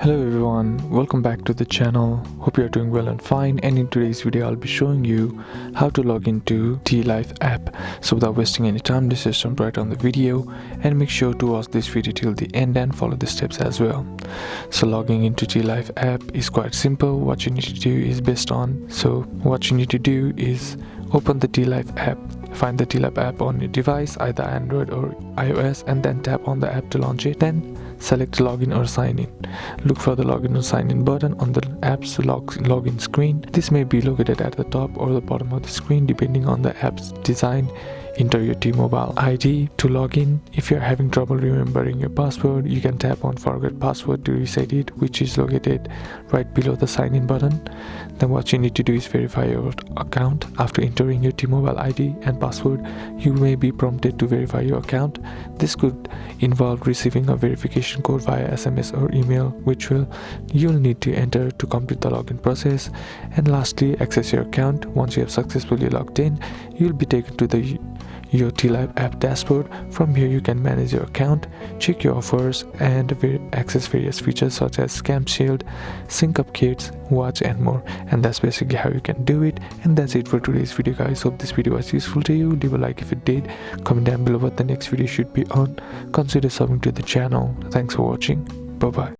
Hello everyone, welcome back to the channel. Hope you are doing well and fine, and in today's video I'll be showing you how to log into T-Life app. So without wasting any time, let's just jump right on the video and make sure to watch this video till the end and follow the steps as well. So logging into T-Life app is quite simple. What you need to do is open the T-Life app. Find the T-Life app on your device, either Android or iOS, and then tap on the app to launch it. Then select login or sign in. Look for the login or sign in button on the app's login screen. This may be located at the top or the bottom of the screen depending on the app's design. Enter your T-Mobile ID to log in. If you're having trouble remembering your password, you can tap on forget password to reset it, which is located right below the sign in button. Then what you need to do is verify your account. After entering your T-Mobile ID and password, you may be prompted to verify your account. This could involve receiving a verification code via SMS or email, which you'll need to enter to complete the login process. And lastly, access your account. Once you have successfully logged in, you'll be taken to your T-Life app dashboard. From here you can manage your account, check your offers, and access various features such as scam shield, sync up kits, watch, and more. And that's basically how you can do it. And that's it for today's video, guys. Hope this video was useful to you. Leave a like if it did, comment down below what the next video should be on, consider subbing to the channel. Thanks for watching. Bye bye.